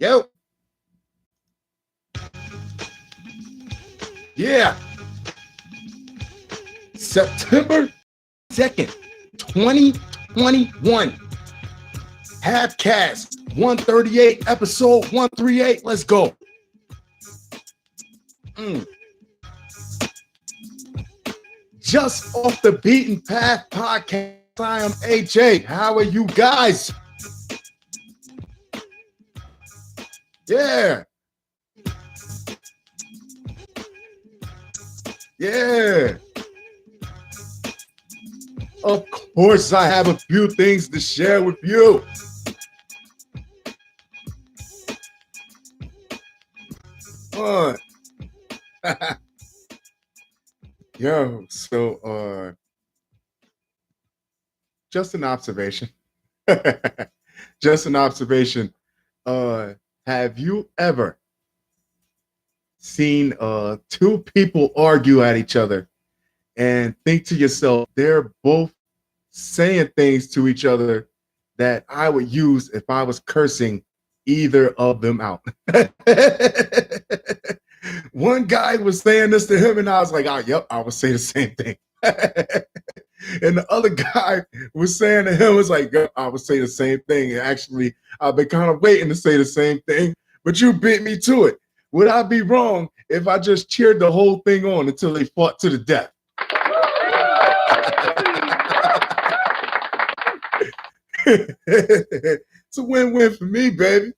Yo. Yeah. September 2nd, 2021. Halfcast 138, episode 138. Let's go. Just Off the Beaten Path podcast. I am AJ. How are you guys? Yeah. Yeah. Of course, I have a few things to share with you. Yo, so just an observation. Just an observation. Have you ever seen two people argue at each other and think to yourself, they're both saying things to each other that I would use if I was cursing either of them out? One guy was saying this to him, and I was like, oh, yep, I would say the same thing. And the other guy was saying to him, was like, yep, I would say the same thing. And actually, I've been kind of waiting to say the same thing, but you beat me to it. Would I be wrong if I just cheered the whole thing on until they fought to the death? It's a win-win for me, baby.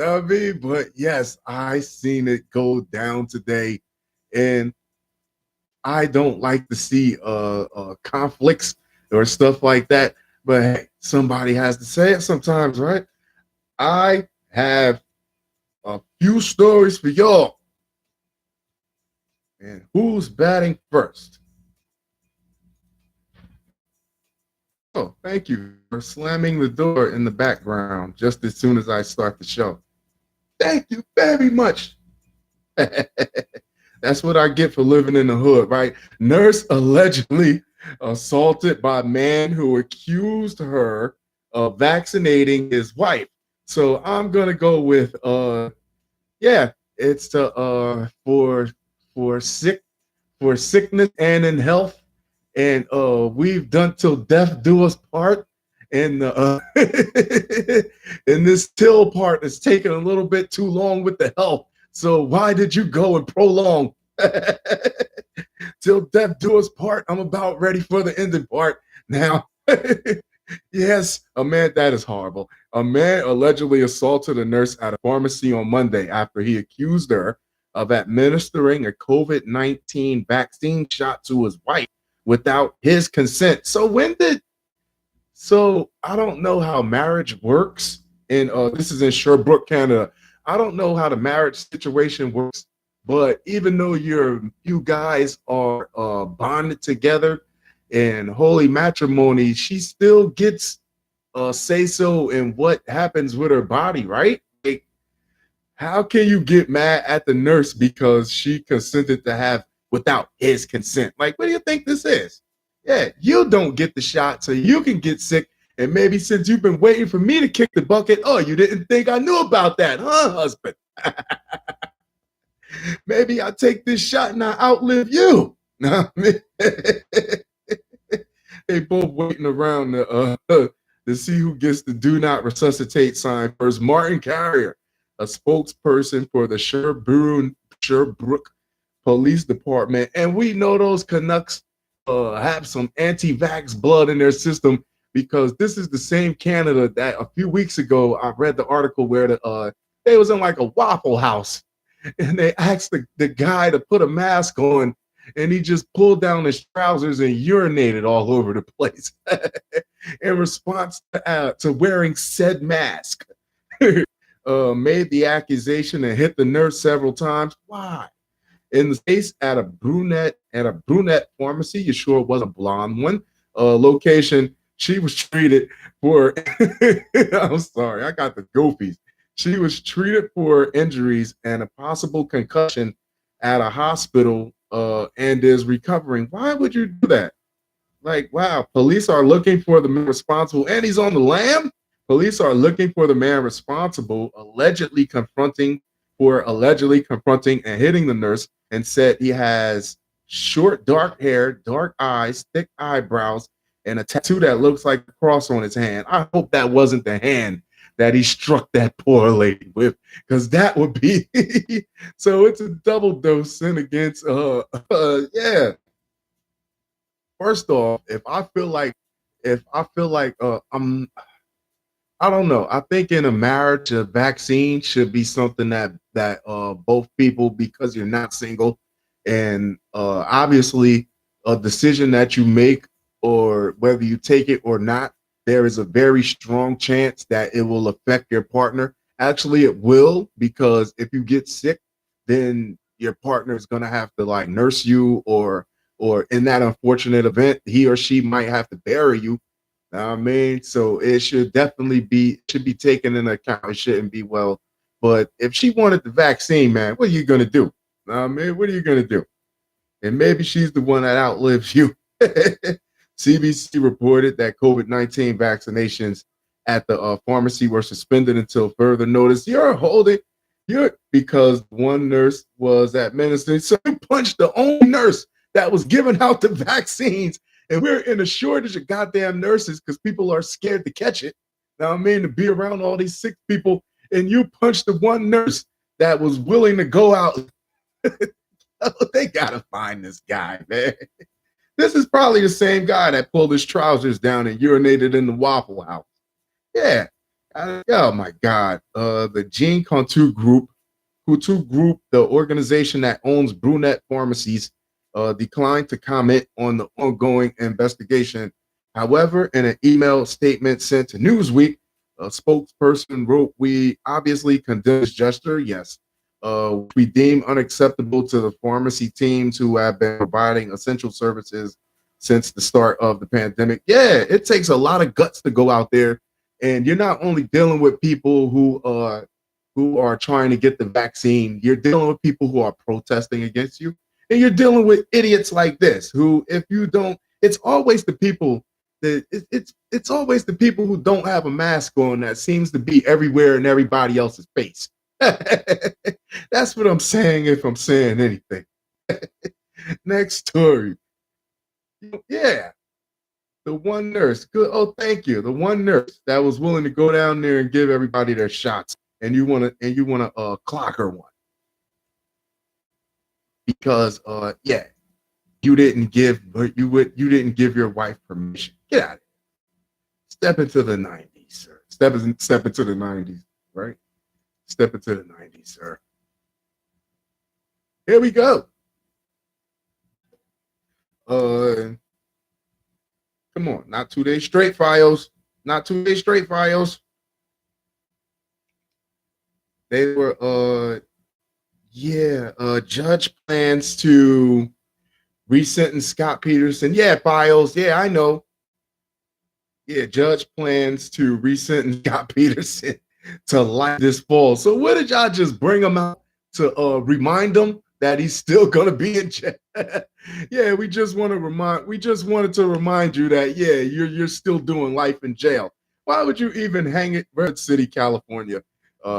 I mean, but yes, I seen it go down today, and I don't like to see conflicts or stuff like that. But hey, somebody has to say it sometimes, right? I have a few stories for y'all. And who's batting first? Oh, thank you for slamming the door in the background just as soon as I start the show. Thank you very much. That's what I get for living in the hood, right? Nurse allegedly assaulted by man who accused her of vaccinating his wife. So I'm gonna go with it's for sickness and in health, and we've done till death do us part. And and this till part is taking a little bit too long with the health. So why did you go and prolong? Till death do us part. I'm about ready for the ending part now. Yes, a man, that is horrible. A man allegedly assaulted a nurse at a pharmacy on Monday after he accused her of administering a COVID-19 vaccine shot to his wife without his consent. So I don't know how marriage works. And this is in Sherbrooke, Canada. I don't know how the marriage situation works, but even though you guys are bonded together in holy matrimony, she still gets say so in what happens with her body, right? Like, how can you get mad at the nurse because she consented to have without his consent? Like, what do you think this is? Yeah, you don't get the shot so you can get sick. And maybe since you've been waiting for me to kick the bucket, oh, you didn't think I knew about that, huh, husband? Maybe I take this shot and I outlive you. No, they both waiting around to see who gets the do not resuscitate sign first. Martin Carrier, a spokesperson for the Sherbrooke Police Department. And we know those Canucks have some anti-vax blood in their system, because this is the same Canada that a few weeks ago I read the article where they was in like a Waffle House, and they asked the guy to put a mask on, and he just pulled down his trousers and urinated all over the place in response to wearing said mask. Made the accusation and hit the nurse several times. Why? In the case at a brunette pharmacy, you sure it was a blonde one, location, she was treated for, I'm sorry, I got the goofies. She was treated for injuries and a possible concussion at a hospital and is recovering. Why would you do that? Like, wow, police are looking for the man responsible, and he's on the lam? Police are looking for the man responsible, allegedly confronting and hitting the nurse, and said he has short dark hair, dark eyes, thick eyebrows, and a tattoo that looks like a cross on his hand. I hope that wasn't the hand that he struck that poor lady with, because that would be so it's a double dose sin against yeah. First off, if I feel like I don't know. I think in a marriage, a vaccine should be something that both people, because you're not single, and obviously a decision that you make, or whether you take it or not, there is a very strong chance that it will affect your partner. Actually, it will, because if you get sick, then your partner is gonna have to like nurse you, or in that unfortunate event, he or she might have to bury you. I mean, so it should be taken into account. It shouldn't be, well, but if she wanted the vaccine, man, what are you gonna do? I mean, what are you gonna do? And maybe she's the one that outlives you. CBC reported that COVID-19 vaccinations at the pharmacy were suspended until further notice. You're because one nurse was administering, so you punched the only nurse that was giving out the vaccines, and we're in a shortage of goddamn nurses because people are scared to catch it. Now, I mean, to be around all these sick people, and you punched the one nurse that was willing to go out. They gotta find this guy, man. This is probably the same guy that pulled his trousers down and urinated in the Waffle House. Yeah. Oh my God. The Jean Couture Group, the organization that owns Brunette Pharmacies, declined to comment on the ongoing investigation. However, in an email statement sent to Newsweek, a spokesperson wrote, "We obviously condemn this gesture, yes, we deem unacceptable to the pharmacy teams who have been providing essential services since the start of the pandemic." Yeah, it takes a lot of guts to go out there, and you're not only dealing with people who are trying to get the vaccine, you're dealing with people who are protesting against you, and you're dealing with idiots like this who, if you don't, it's always the people it's always the people who don't have a mask on that seems to be everywhere in everybody else's face. That's what I'm saying, if I'm saying anything. Next story. Yeah, the one nurse. Good. Oh, thank you. The one nurse that was willing to go down there and give everybody their shots, and you wanna clock her one because yeah, you didn't give your wife permission. Get out of here. Step into the 90s, sir. Step into the 90s, right? Step into the 90s, sir. Here we go. Come on, not 2 days straight, files. Not 2 days straight, files. They were judge plans to resentence Scott Peterson. Yeah, files. Yeah, I know. Yeah, judge plans to resentence Scott Peterson to life this fall. So what did y'all just bring him out to remind him that he's still gonna be in jail? Yeah, we just wanted to remind you that you're still doing life in jail. Why would you even hang it? Red City, California.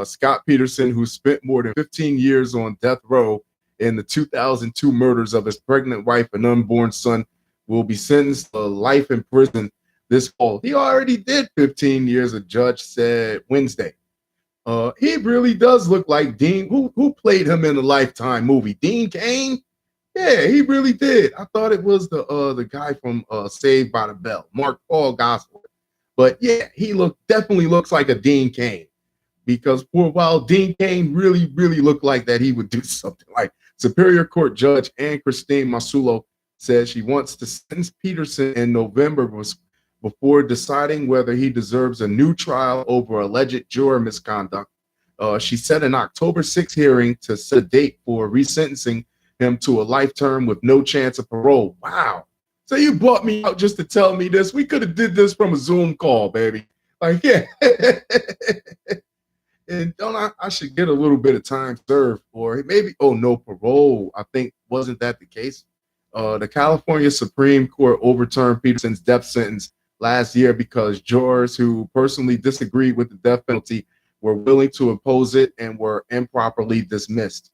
Scott Peterson, who spent more than 15 years on death row in the 2002 murders of his pregnant wife and unborn son, will be sentenced to life in prison this fall. He already did 15 years, a judge said Wednesday. He really does look like Dean. Who played him in the Lifetime movie? Dean Cain? Yeah, he really did. I thought it was the guy from Saved by the Bell, Mark Paul Gosselaar. But yeah, he definitely looks like a Dean Cain, because for a while Dean Cain really looked like that he would do something like. Superior Court Judge Ann Christine Masulo said she wants to sentence Peterson in November before deciding whether he deserves a new trial over alleged juror misconduct. She set an October 6th hearing to set a date for resentencing him to a life term with no chance of parole. Wow. So you brought me out just to tell me this? We could have did this from a Zoom call, baby. Like, yeah. And don't I should get a little bit of time served, or maybe, no parole. I think, wasn't that the case? The California Supreme Court overturned Peterson's death sentence last year because jurors who personally disagreed with the death penalty were willing to oppose it and were improperly dismissed.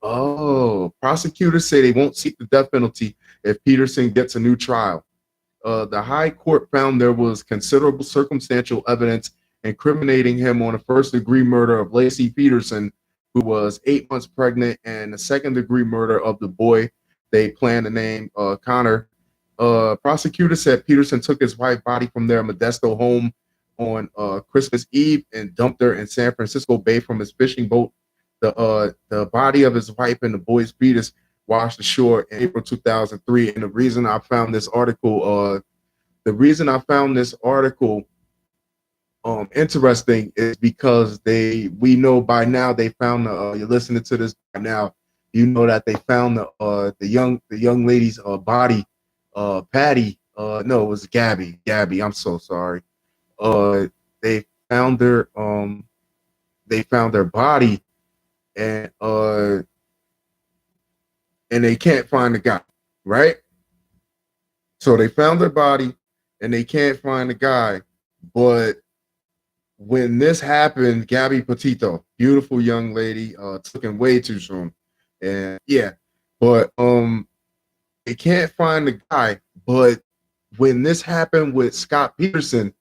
Oh, prosecutors say they won't seek the death penalty if Peterson gets a new trial. The high court found there was considerable circumstantial evidence incriminating him on a first-degree murder of Lacey Peterson, who was 8 months pregnant, and the second-degree murder of the boy they planned to name Connor. Prosecutors said Peterson took his wife's body from their Modesto home on Christmas Eve and dumped her in San Francisco Bay from his fishing boat. The body of his wife and the boy's fetus washed ashore in April 2003. And the reason I found this article, interesting is because we know by now they found you're listening to this by now, you know that they found the young lady's body, Patty. No, it was Gabby. I'm so sorry. They found their body, and they can't find the guy, right? So they found their body and they can't find the guy. But when this happened, Gabby Petito, beautiful young lady, took him way too soon. And yeah, but they can't find the guy. But when this happened with Scott Peterson,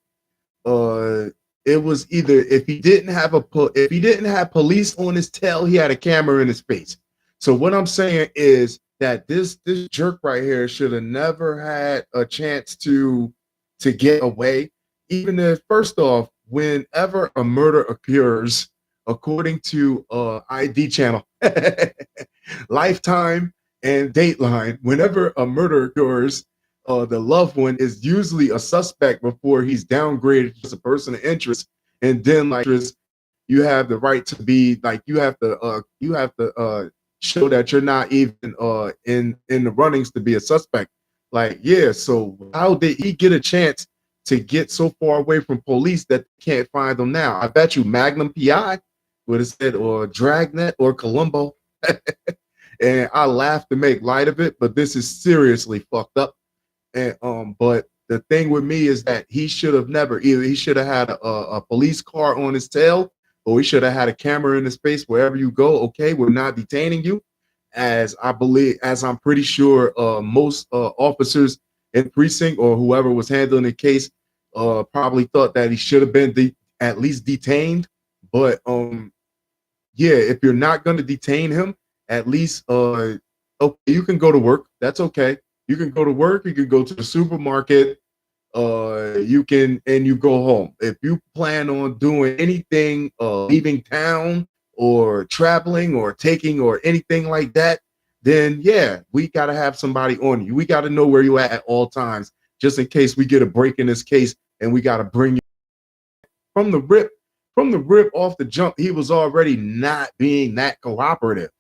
it was either if he didn't have police on his tail, he had a camera in his face. So what I'm saying is that this jerk right here should have never had a chance to get away. Even if, first off, whenever a murder occurs, according to ID channel, Lifetime and Dateline, whenever a murder occurs, the loved one is usually a suspect before he's downgraded to a person of interest, and then like you have the right to be like you have to show that you're not even in the runnings to be a suspect. Like, yeah, so how did he get a chance to get so far away from police that they can't find him now? I bet you Magnum PI would have said, or Dragnet or Columbo. And I laugh to make light of it, but this is seriously fucked up. And but the thing with me is that he should have never either. He should have had a police car on his tail, or he should have had a camera in his face wherever you go. Okay, we're not detaining you, as I'm pretty sure most officers in precinct or whoever was handling the case probably thought that he should have been at least detained. But yeah, if you're not going to detain him, at least okay, you can go to work. That's okay. You can go to work. You can go to the supermarket. You go home. If you plan on doing anything, leaving town or traveling or taking or anything like that, then yeah, we got to have somebody on you. We got to know where you at all times, just in case we get a break in this case and we got to bring you from the rip. From the rip off the jump, he was already not being that cooperative.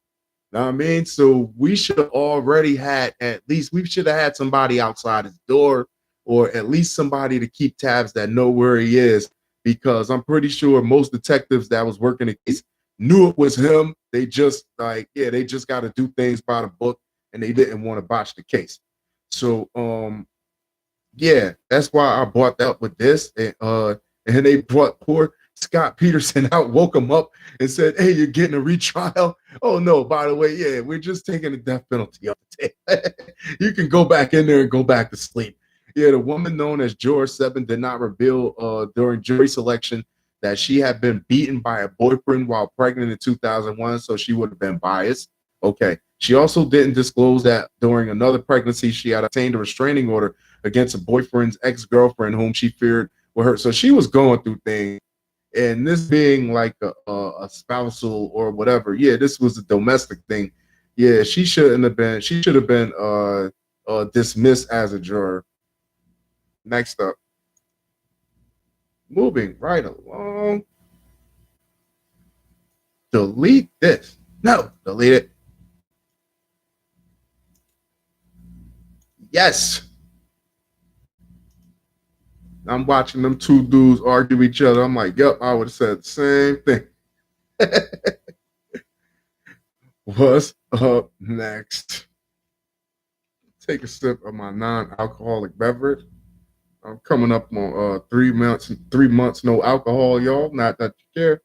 Know what I mean? So we should have already had we should have had somebody outside his door, or at least somebody to keep tabs that know where he is, because I'm pretty sure most detectives that was working the case knew it was him. They just they just got to do things by the book, and they didn't want to botch the case. So yeah, that's why I brought that up with this. And they brought poor Scott Peterson out, woke him up, and said, "Hey, you're getting a retrial." Oh no, by the way, yeah, we're just taking the death penalty off the table. You can go back in there and go back to sleep. Yeah, the woman known as George 7 did not reveal during jury selection that she had been beaten by a boyfriend while pregnant in 2001, so she would have been biased. Okay. She also didn't disclose that during another pregnancy, she had obtained a restraining order against a boyfriend's ex-girlfriend whom she feared would hurt. So she was going through things. And this being like a spousal or whatever, yeah, this was a domestic thing. Yeah, she should have been dismissed as a juror. Next up, moving right along. Delete this. No, delete it. Yes. I'm watching them two dudes argue each other. I'm like, yep, I would have said the same thing. What's up next? Take a sip of my non-alcoholic beverage. I'm coming up on 3 months. 3 months no alcohol, y'all. Not that you care.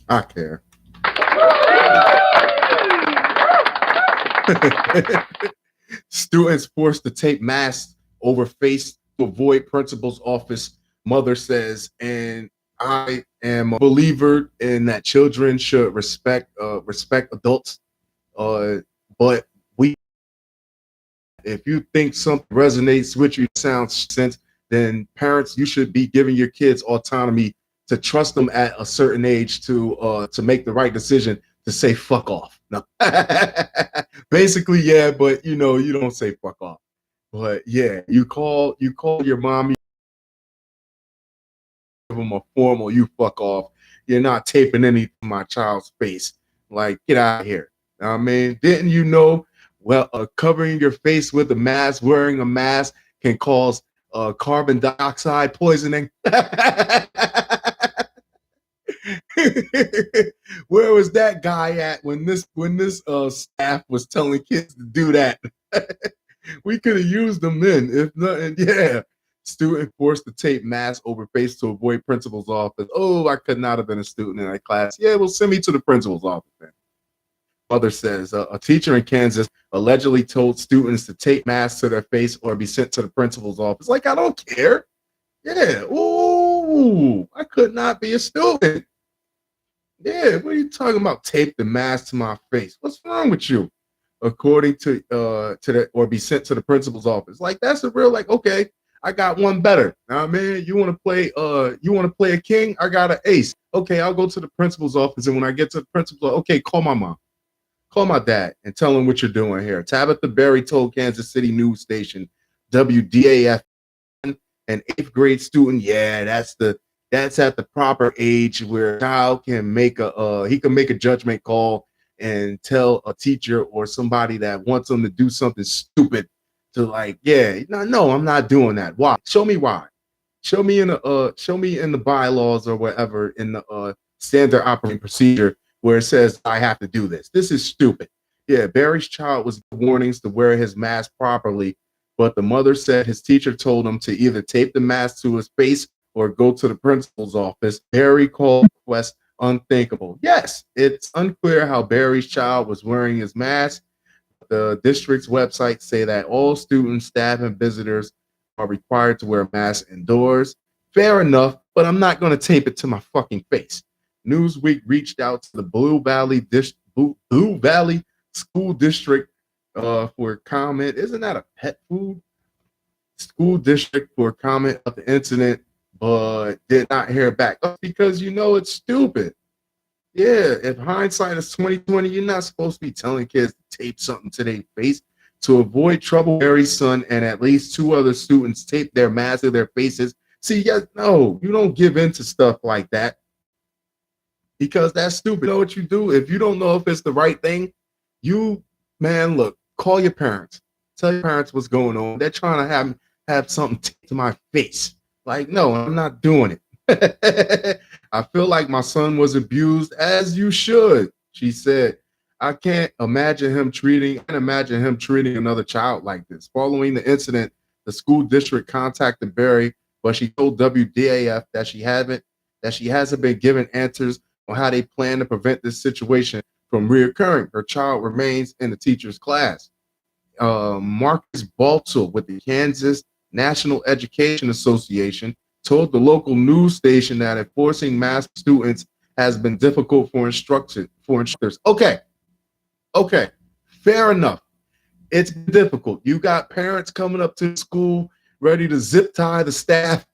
I care. Students forced to tape masks over face to avoid principal's office. Mother says, and I am a believer in that children should respect adults. But we, if you think something resonates with you, sounds sense, then parents, you should be giving your kids autonomy to trust them at a certain age to make the right decision to say fuck off. No. Basically, yeah, but you don't say fuck off. But yeah, you call your mom, you give them a formal you fuck off. You're not taping anything to my child's face. Like, get out of here. I mean, didn't you know? Well, covering your face with a mask, wearing a mask can cause carbon dioxide poisoning. Where was that guy at when this staff was telling kids to do that? We could have used them then, if nothing. Yeah. Student forced to tape mask over face to avoid principal's office. Oh, I could not have been a student in that class. Yeah, well, send me to the principal's office then. Mother says a teacher in Kansas allegedly told students to tape masks to their face or be sent to the principal's office. Like, I don't care. Yeah. Ooh, I could not be a student. Yeah, what are you talking about? Tape the mask to my face. What's wrong with you? According to the or be sent to the principal's office. Like, that's a real, like, okay, I got one better. Now, man, you want to play a king? I got an ace. Okay, I'll go to the principal's office, and when I get to the principal's, okay, call my mom, call my dad, and tell him what you're doing here. Tabitha Berry told Kansas City news station WDAF an eighth grade student. Yeah, that's at the proper age where a child can make a judgment call and tell a teacher or somebody that wants them to do something stupid to, like, yeah, no, I'm not doing that. Why? Show me why. Show me in the bylaws or whatever, in the standard operating procedure, where it says I have to do this. This is stupid. Yeah, Barry's child was given warnings to wear his mask properly, but the mother said his teacher told him to either tape the mask to his face or go to the principal's office. Barry called the request unthinkable. Yes, it's unclear how Barry's child was wearing his mask. The district's website say that all students, staff, and visitors are required to wear masks indoors. Fair enough, but I'm not going to tape it to my fucking face. Newsweek reached out to the Blue Valley School District for comment. Isn't that a pet food? School district for comment of the incident, but did not hear back because it's stupid. Yeah, if hindsight is 2020, you're not supposed to be telling kids to tape something to their face. To avoid trouble, Mary's son and at least two other students taped their masks to their faces. See, yes, no, you don't give in to stuff like that because that's stupid. You know what you do? If you don't know if it's the right thing, look, call your parents. Tell your parents what's going on. They're trying to have something taped to my face. Like, no, I'm not doing it. I feel like my son was abused, as you should, she said. I can't imagine him treating another child like this. Following the incident, the school district contacted Barry, but she told WDAF that she hasn't been given answers on how they plan to prevent this situation from reoccurring. Her child remains in the teacher's class. Marcus Balto with the Kansas National Education Association told the local news station that enforcing mask students has been difficult for instructors. Okay, fair enough. It's difficult. You got parents coming up to school ready to zip tie the staff.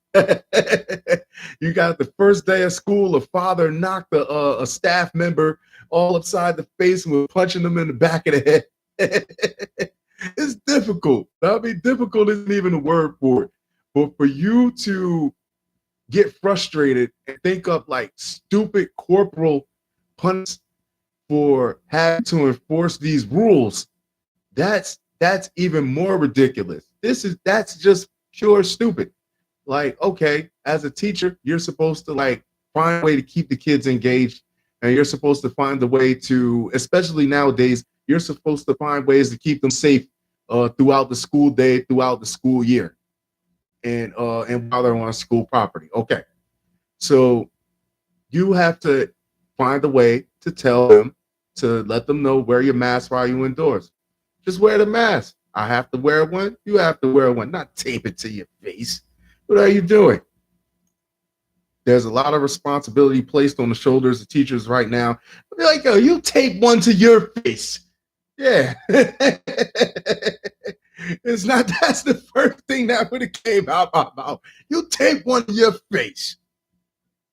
You got the first day of school, a father knocked a staff member all upside the face and was punching them in the back of the head. It's difficult. I mean, difficult isn't even a word for it. But for you to get frustrated and think of like stupid corporal punishments for having to enforce these rules, that's even more ridiculous. That's just pure stupid. Like, okay, as a teacher, you're supposed to like find a way to keep the kids engaged, and you're supposed to find a way to, especially nowadays, you're supposed to find ways to keep them safe throughout the school day, throughout the school year, and while they're on school property. Okay, so you have to find a way to tell them to let them know, wear your mask while you're indoors. Just wear the mask. I have to wear one. You have to wear one. Not tape it to your face. What are you doing? There's a lot of responsibility placed on the shoulders of teachers right now. They're like, yo, you tape one to your face. Yeah. It's not, that's the first thing that would have came out about. You tape one to your face.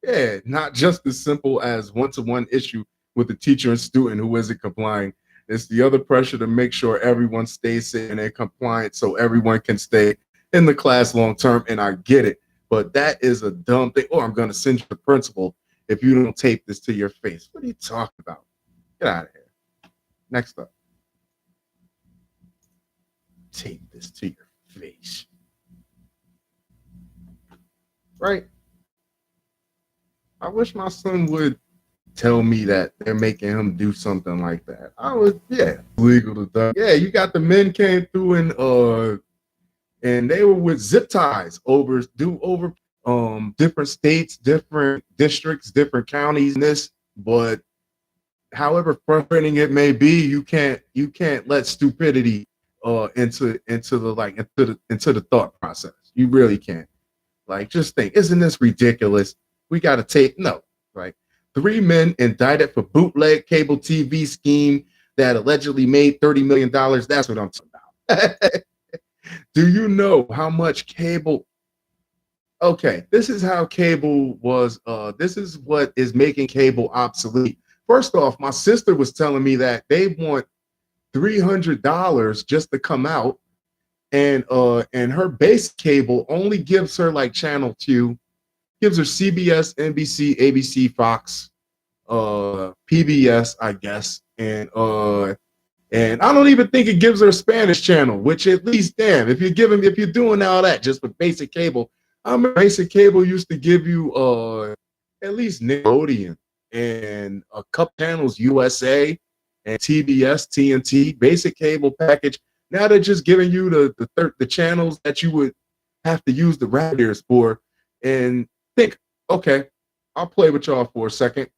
Yeah, not just as simple as one-to-one issue with the teacher and student who isn't complying. It's the other pressure to make sure everyone stays safe and they're compliant so everyone can stay in the class long term. And I get it, but that is a dumb thing. Or I'm going to send you the principal if you don't tape this to your face. What are you talking about? Get out of here. Next up. Tape this to your face. Right? I wish my son would tell me that they're making him do something like that. I would, yeah, legal to do. Yeah, you got the men came through and they were with zip ties over different states, different districts, different counties, and this, but however frustrating it may be, you can't let stupidity into the thought process. You really can't. Like, just think, isn't this ridiculous? We got to take, no, right? 3 men indicted for bootleg cable TV scheme that allegedly made $30 million. That's what I'm talking about. Do you know how much cable? Okay, this is how cable was. This is what is making cable obsolete. First off, my sister was telling me that they want $300 just to come out, and her base cable only gives her like channel 2, gives her CBS, NBC, ABC, Fox, PBS, I guess, and I don't even think it gives her a Spanish channel, which at least, damn, if you're doing all that just with basic cable, I remember basic cable used to give you at least Nickelodeon and a couple channels, USA and TBS, TNT, basic cable package. Now they're just giving you the channels that you would have to use the rabbit ears for. And think, okay, I'll play with y'all for a second.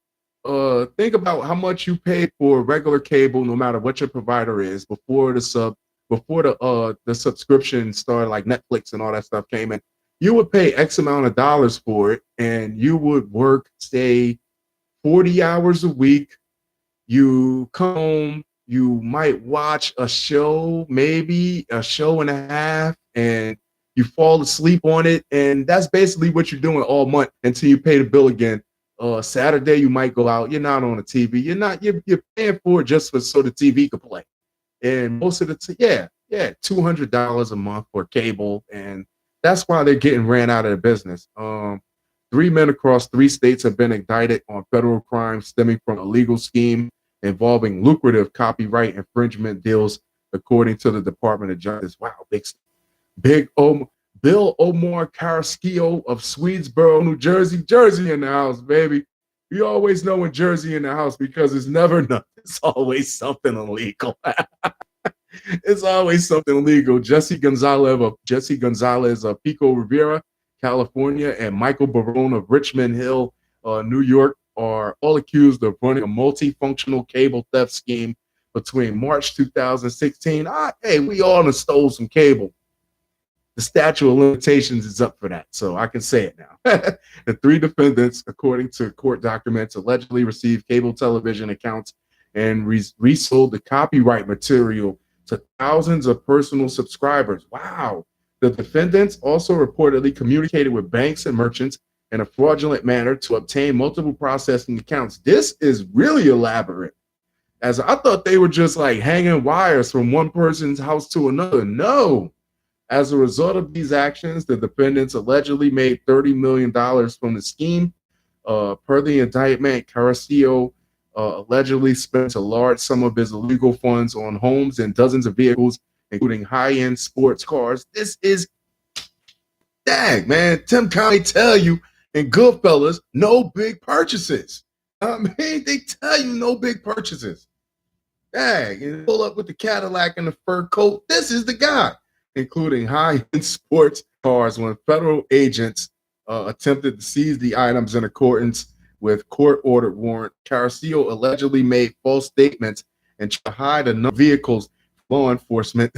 Think about how much you paid for regular cable, no matter what your provider is, before the subscription started, like Netflix and all that stuff came in. You would pay X amount of dollars for it, and you would work, say, 40 hours a week. You come home, you might watch a show, maybe a show and a half, and you fall asleep on it, and that's basically what you're doing all month until you pay the bill again. Saturday you might go out. You're not on the TV. You're paying for it just so the TV could play. And most of the $200 a month for cable, and that's why they're getting ran out of the business. 3 men across 3 states have been indicted on federal crimes stemming from a legal scheme involving lucrative copyright infringement deals, according to the Department of Justice. Wow, Bill Omar Carrasquillo of Swedesboro, New Jersey. Jersey in the house, baby. You always know when Jersey in the house because it's never nothing. It's always something illegal. It's always something illegal. Jesse Gonzalez of Pico Rivera, California, and Michael Barone of Richmond Hill, New York, are all accused of running a multifunctional cable theft scheme between March 2016. Hey, we all stole some cable. The statute of limitations is up for that, so I can say it now. The 3 defendants, according to court documents, allegedly received cable television accounts and resold the copyright material to thousands of personal subscribers. Wow. The defendants also reportedly communicated with banks and merchants in a fraudulent manner to obtain multiple processing accounts. This is really elaborate, as I thought they were just like hanging wires from one person's house to another. No. As a result of these actions, the defendants allegedly made $30 million from the scheme. Per the indictment, Carrasquillo allegedly spent a large sum of his illegal funds on homes and dozens of vehicles, including high-end sports cars. This is, dang, man. Tim Conley tell you in Goodfellas, no big purchases. I mean, they tell you no big purchases. bag and pull up with the Cadillac and the fur coat. This is the guy, including high-end sports cars. When federal agents attempted to seize the items in accordance with court-ordered warrant, Carrasquillo allegedly made false statements and tried to hide a number of vehicles from law enforcement.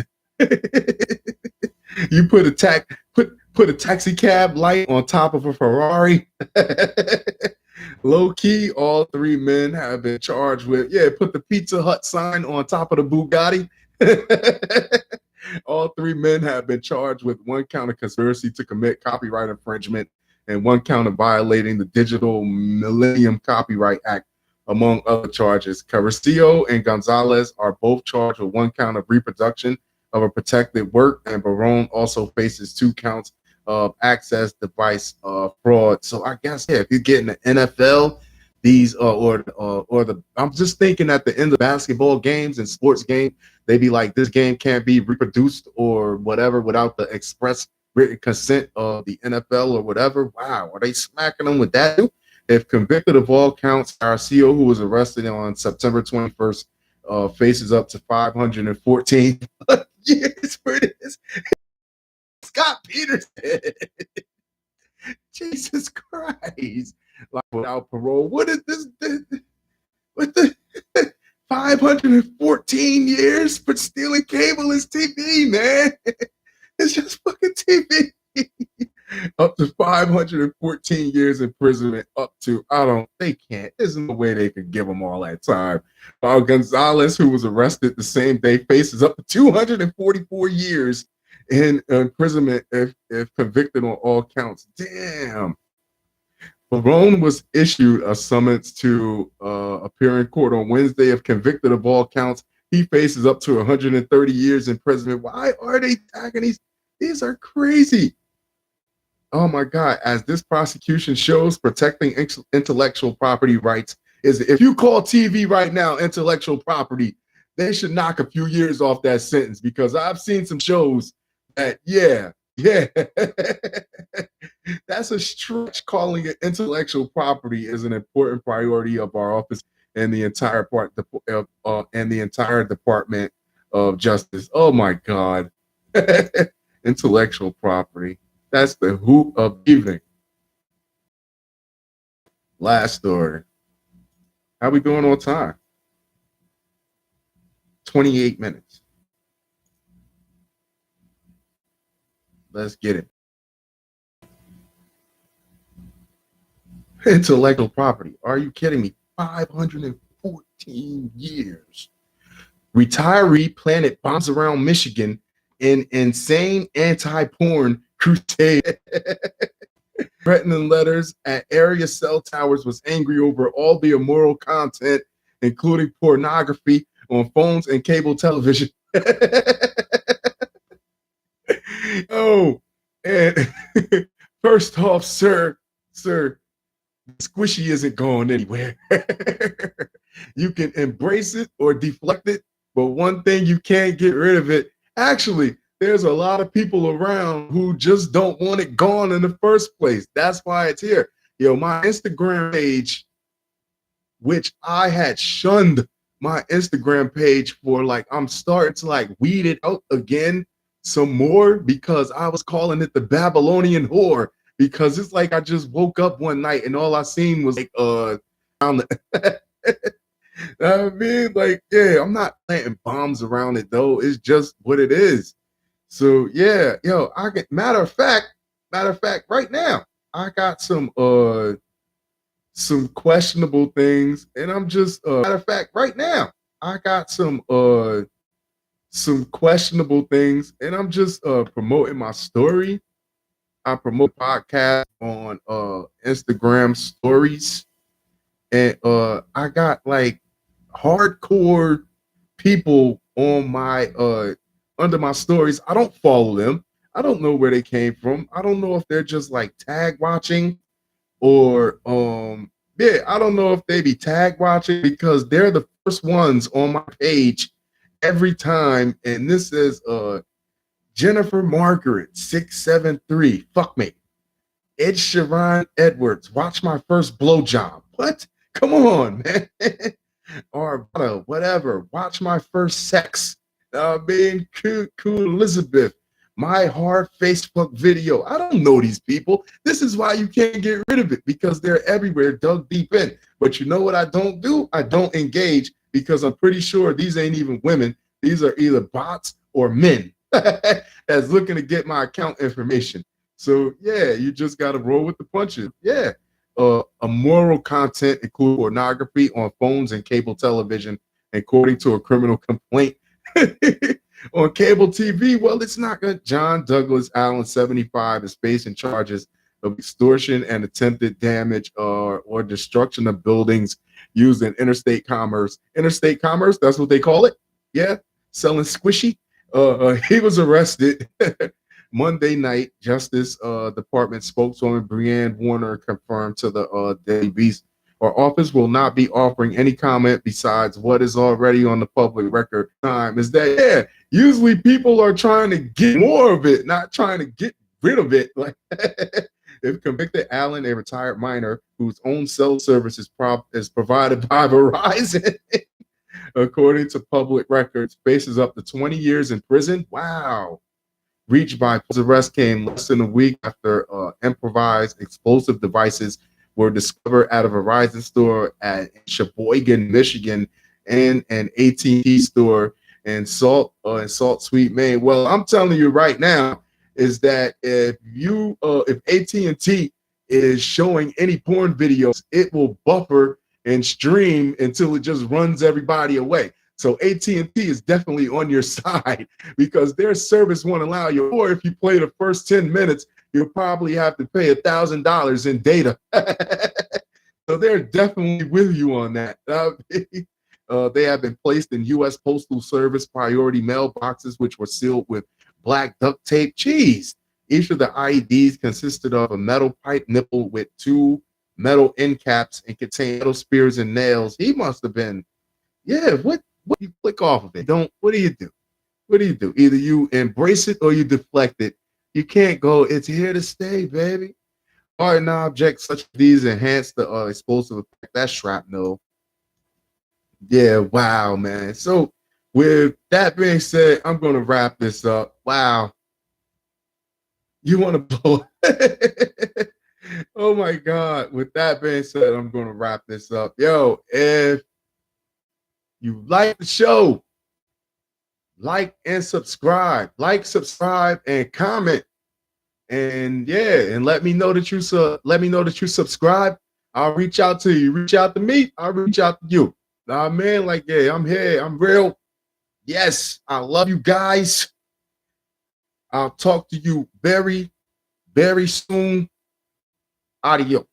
You put a taxi cab light on top of a Ferrari. Low key, all three men have been charged with, put the Pizza Hut sign on top of the Bugatti. All three men have been charged with one count of conspiracy to commit copyright infringement and one count of violating the Digital Millennium Copyright Act, among other charges. Carrasquillo and Gonzalez are both charged with one count of reproduction of a protected work, and Barone also faces 2 counts of access device fraud. So I guess if you get in the NFL, these I'm just thinking at the end of basketball games and sports games, they be like, this game can't be reproduced or whatever without the express written consent of the NFL or whatever. Wow, are they smacking them with that? If convicted of all counts, Carrasquillo, who was arrested on September 21st, faces up to 514 years for this. Scott Peterson. Jesus Christ. Like, without parole. What is this? What the 514 years for stealing cable is TV, man. It's just fucking TV. Up to 514 years imprisonment, they can't. There's no way they could give them all that time. While Gonzalez, who was arrested the same day, faces up to 244 years in imprisonment if convicted on all counts. Damn. Barone was issued a summons to appear in court on Wednesday. If convicted of all counts, he faces up to 130 years imprisonment. Why are they tagging these? These are crazy. Oh my God. As this prosecution shows, protecting intellectual property rights is, if you call TV right now intellectual property, they should knock a few years off that sentence, because I've seen some shows that, that's a stretch. Calling it intellectual property is an important priority of our office and the entire Department of Justice. Oh my God. Intellectual property. That's the hoop of evening. Last story. How we doing on time? 28 minutes. Let's get it. Intellectual property. Are you kidding me? 514 years. Retiree planted bombs around Michigan in insane anti-porn crusade. Threatening letters at area cell towers, was angry over all the immoral content, including pornography, on phones and cable television. Oh, and first off, sir, squishy isn't going anywhere. You can embrace it or deflect it, but one thing you can't get rid of it. Actually, there's a lot of people around who just don't want it gone in the first place. That's why it's here. My Instagram page, which I had shunned my Instagram page for, I'm starting to weed it out again some more, because I was calling it the Babylonian whore, because it's like I just woke up one night and all I seen was I mean, I'm not planting bombs around it though. It's just what it is. So matter of fact, right now, I got some questionable things, and I'm just matter of fact, right now, I got some questionable things, and I'm just promoting my story. I promote podcast on Instagram stories, and I got hardcore people on my under my stories. I don't follow them. I don't know where they came from. I don't know if they're just tag watching, or I don't know if they be tag watching, because they're the first ones on my page every time. And this is Jennifer Margaret 673. Fuck me. Ed Sheeran Edwards. Watch my first blowjob. What? Come on, man. or whatever. Watch my first sex. Being cool Elizabeth. My hard Facebook video. I don't know these people. This is why you can't get rid of it, because they're everywhere, dug deep in. But you know what I don't do? I don't engage, because I'm pretty sure these ain't even women. These are either bots or men that's looking to get my account information. So yeah, you just got to roll with the punches. Yeah. Immoral content, including pornography on phones and cable television, according to a criminal complaint. On cable TV, well, it's not good. John Douglas Allen, 75, is facing charges of extortion and attempted damage or destruction of buildings used in interstate commerce. Interstate commerce, that's what they call it. Yeah, selling squishy. He was arrested Monday night. Justice Department spokeswoman Breanne Warner confirmed to the Daily Beast, our office will not be offering any comment besides what is already on the public record. Time is that, yeah, usually people are trying to get more of it, not trying to get rid of it. Like, if convicted, Allen, a retired miner whose own cell service is provided by Verizon, according to public records, faces up to 20 years in prison. Wow. Reached by his arrest came less than a week after improvised explosive devices were discovered at a Verizon store at Sheboygan, Michigan, and an AT&T store in Salt Sweet, Maine. Well, I'm telling you right now is that if AT&T is showing any porn videos, it will buffer and stream until it just runs everybody away. So AT&T is definitely on your side, because their service won't allow you. Or if you play the first 10 minutes, you'll probably have to pay $1,000 in data. So they're definitely with you on that. They have been placed in U.S. Postal Service priority mailboxes, which were sealed with black duct tape. Jeez. Each of the IEDs consisted of a metal pipe nipple with 2 metal end caps and contained metal spears and nails. He must have been, yeah, what you click off of it? What do you do? What do you do? Either you embrace it or you deflect it. You can't go, it's here to stay, baby. Hardened objects such as these enhance the explosive effect. That's shrapnel. Yeah, wow, man. So with that being said, I'm going to wrap this up. Wow. You want to blow? Oh, my God. With that being said, I'm going to wrap this up. Yo, if you like the show, like and subscribe. Like, subscribe, and comment. And yeah, and let me know that you subscribe. I'll reach out to you. Reach out to me. I'll reach out to you. Nah, man, like, yeah, I'm here. I'm real. Yes, I love you guys. I'll talk to you very, very soon. Adios.